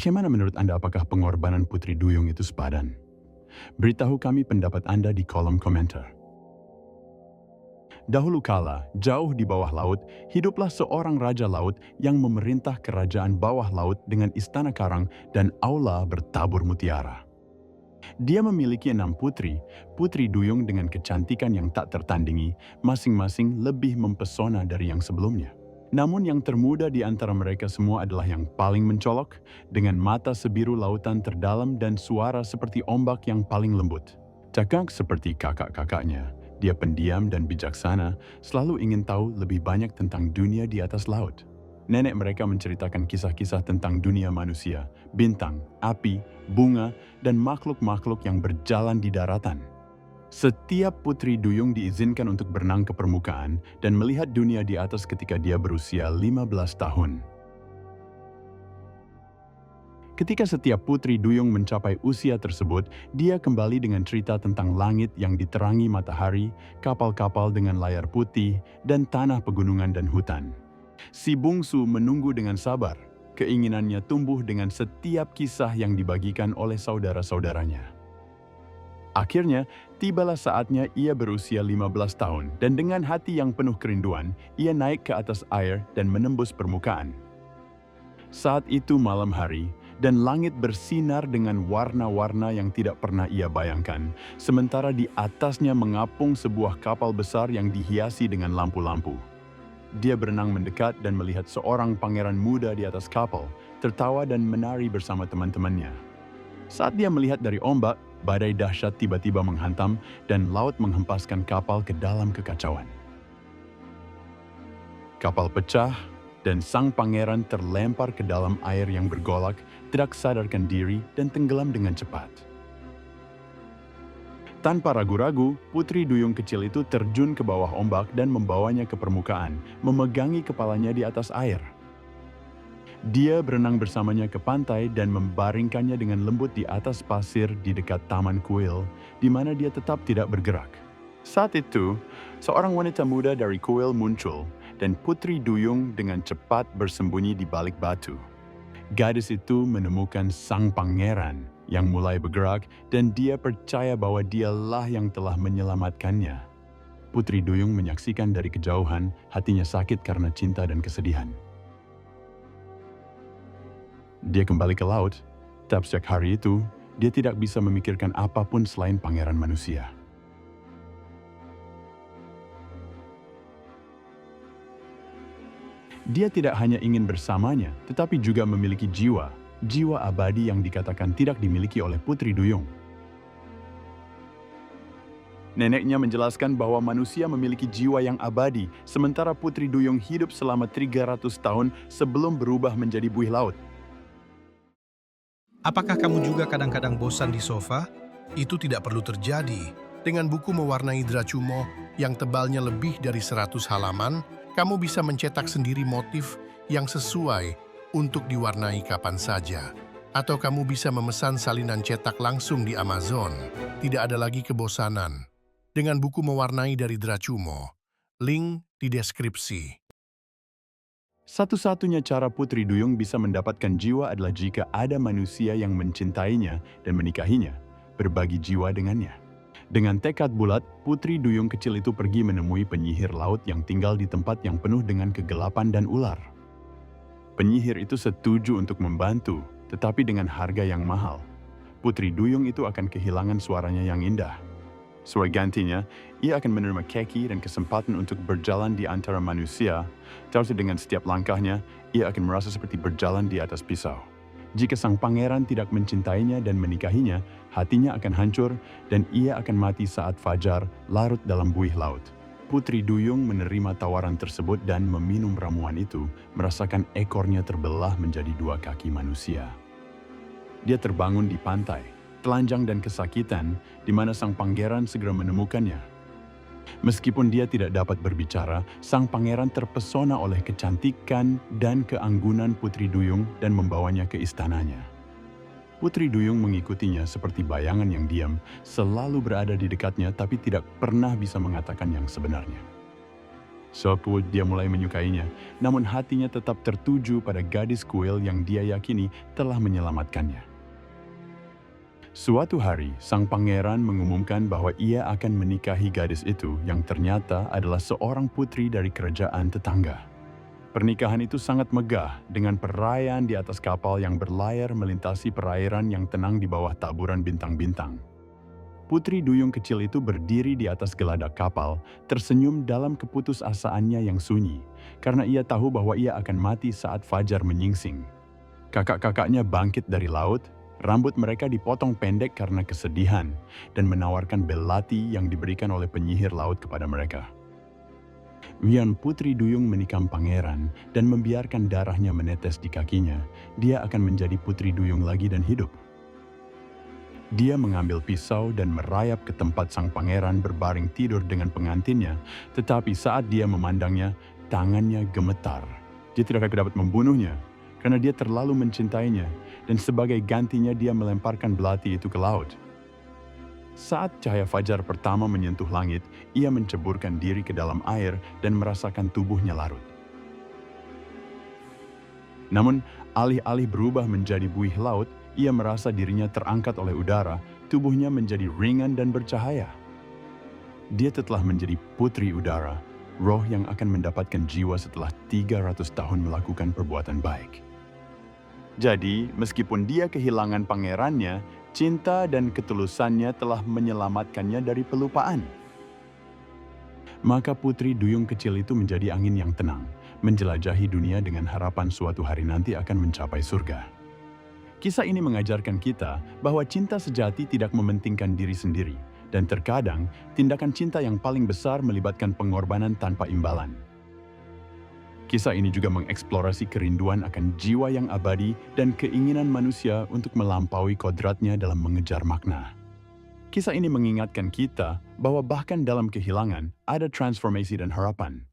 Bagaimana menurut Anda, apakah pengorbanan Putri Duyung itu sepadan? Beritahu kami pendapat Anda di kolom komentar. Dahulu kala, jauh di bawah laut, hiduplah seorang raja laut yang memerintah kerajaan bawah laut dengan istana karang dan aula bertabur mutiara. Dia memiliki 6 putri, Putri Duyung dengan kecantikan yang tak tertandingi, masing-masing lebih mempesona dari yang sebelumnya. Namun yang termuda di antara mereka semua adalah yang paling mencolok, dengan mata sebiru lautan terdalam dan suara seperti ombak yang paling lembut. Cakap seperti kakak-kakaknya, dia pendiam dan bijaksana, selalu ingin tahu lebih banyak tentang dunia di atas laut. Nenek mereka menceritakan kisah-kisah tentang dunia manusia, bintang, api, bunga, dan makhluk-makhluk yang berjalan di daratan. Setiap Putri Duyung diizinkan untuk berenang ke permukaan dan melihat dunia di atas ketika dia berusia 15 tahun. Ketika setiap Putri Duyung mencapai usia tersebut, dia kembali dengan cerita tentang langit yang diterangi matahari, kapal-kapal dengan layar putih, dan tanah pegunungan dan hutan. Si bungsu menunggu dengan sabar. Keinginannya tumbuh dengan setiap kisah yang dibagikan oleh saudara-saudaranya. Akhirnya, tibalah saatnya ia berusia 15 tahun dan dengan hati yang penuh kerinduan, ia naik ke atas air dan menembus permukaan. Saat itu malam hari, dan langit bersinar dengan warna-warna yang tidak pernah ia bayangkan, sementara di atasnya mengapung sebuah kapal besar yang dihiasi dengan lampu-lampu. Dia berenang mendekat dan melihat seorang pangeran muda di atas kapal, tertawa dan menari bersama teman-temannya. Saat dia melihat dari ombak, badai dahsyat tiba-tiba menghantam dan laut menghempaskan kapal ke dalam kekacauan. Kapal pecah dan sang pangeran terlempar ke dalam air yang bergolak, tidak sadarkan diri dan tenggelam dengan cepat. Tanpa ragu-ragu, Putri Duyung kecil itu terjun ke bawah ombak dan membawanya ke permukaan, memegangi kepalanya di atas air. Dia berenang bersamanya ke pantai dan membaringkannya dengan lembut di atas pasir di dekat Taman Kuil, di mana dia tetap tidak bergerak. Saat itu, seorang wanita muda dari kuil muncul, dan Putri Duyung dengan cepat bersembunyi di balik batu. Gadis itu menemukan sang pangeran yang mulai bergerak dan dia percaya bahwa dialah yang telah menyelamatkannya. Putri Duyung menyaksikan dari kejauhan, hatinya sakit karena cinta dan kesedihan. Dia kembali ke laut, tapi sejak hari itu, dia tidak bisa memikirkan apapun selain pangeran manusia. Dia tidak hanya ingin bersamanya, tetapi juga memiliki jiwa abadi yang dikatakan tidak dimiliki oleh Putri Duyung. Neneknya menjelaskan bahwa manusia memiliki jiwa yang abadi, sementara Putri Duyung hidup selama 300 tahun sebelum berubah menjadi buih laut. Apakah kamu juga kadang-kadang bosan di sofa? Itu tidak perlu terjadi. Dengan buku mewarnai Dracumo yang tebalnya lebih dari 100 halaman, kamu bisa mencetak sendiri motif yang sesuai untuk diwarnai kapan saja. Atau kamu bisa memesan salinan cetak langsung di Amazon. Tidak ada lagi kebosanan. Dengan buku mewarnai dari Dracumo. Link di deskripsi. Satu-satunya cara Putri Duyung bisa mendapatkan jiwa adalah jika ada manusia yang mencintainya dan menikahinya, berbagi jiwa dengannya. Dengan tekad bulat, Putri Duyung kecil itu pergi menemui penyihir laut yang tinggal di tempat yang penuh dengan kegelapan dan ular. Penyihir itu setuju untuk membantu, tetapi dengan harga yang mahal. Putri Duyung itu akan kehilangan suaranya yang indah. Sebagai gantinya, ia akan menerima keki dan kesempatan untuk berjalan di antara manusia, tapi dengan setiap langkahnya, ia akan merasa seperti berjalan di atas pisau. Jika sang pangeran tidak mencintainya dan menikahinya, hatinya akan hancur dan ia akan mati saat fajar larut dalam buih laut. Putri Duyung menerima tawaran tersebut dan meminum ramuan itu, merasakan ekornya terbelah menjadi 2 kaki manusia. Dia terbangun di pantai, telanjang dan kesakitan, di mana sang pangeran segera menemukannya. Meskipun dia tidak dapat berbicara, sang pangeran terpesona oleh kecantikan dan keanggunan Putri Duyung dan membawanya ke istananya. Putri Duyung mengikutinya seperti bayangan yang diam, selalu berada di dekatnya tapi tidak pernah bisa mengatakan yang sebenarnya. Suatu dia mulai menyukainya, namun hatinya tetap tertuju pada gadis kuil yang dia yakini telah menyelamatkannya. Suatu hari, sang pangeran mengumumkan bahwa ia akan menikahi gadis itu yang ternyata adalah seorang putri dari kerajaan tetangga. Pernikahan itu sangat megah dengan perayaan di atas kapal yang berlayar melintasi perairan yang tenang di bawah taburan bintang-bintang. Putri duyung kecil itu berdiri di atas geladak kapal, tersenyum dalam keputusasaannya yang sunyi, karena ia tahu bahwa ia akan mati saat fajar menyingsing. Kakak-kakaknya bangkit dari laut, rambut mereka dipotong pendek karena kesedihan, dan menawarkan belati yang diberikan oleh penyihir laut kepada mereka. Wian putri duyung menikam pangeran dan membiarkan darahnya menetes di kakinya, dia akan menjadi putri duyung lagi dan hidup. Dia mengambil pisau dan merayap ke tempat sang pangeran berbaring tidur dengan pengantinnya, tetapi saat dia memandangnya, tangannya gemetar. Dia tidak akan dapat membunuhnya, karena dia terlalu mencintainya, dan sebagai gantinya dia melemparkan belati itu ke laut. Saat cahaya fajar pertama menyentuh langit, ia menceburkan diri ke dalam air dan merasakan tubuhnya larut. Namun, alih-alih berubah menjadi buih laut, ia merasa dirinya terangkat oleh udara, tubuhnya menjadi ringan dan bercahaya. Dia telah menjadi putri udara, roh yang akan mendapatkan jiwa setelah 300 tahun melakukan perbuatan baik. Jadi, meskipun dia kehilangan pangerannya, cinta dan ketulusannya telah menyelamatkannya dari pelupaan. Maka putri duyung kecil itu menjadi angin yang tenang, menjelajahi dunia dengan harapan suatu hari nanti akan mencapai surga. Kisah ini mengajarkan kita bahwa cinta sejati tidak mementingkan diri sendiri, dan terkadang tindakan cinta yang paling besar melibatkan pengorbanan tanpa imbalan. Kisah ini juga mengeksplorasi kerinduan akan jiwa yang abadi dan keinginan manusia untuk melampaui kodratnya dalam mengejar makna. Kisah ini mengingatkan kita bahwa bahkan dalam kehilangan ada transformasi dan harapan.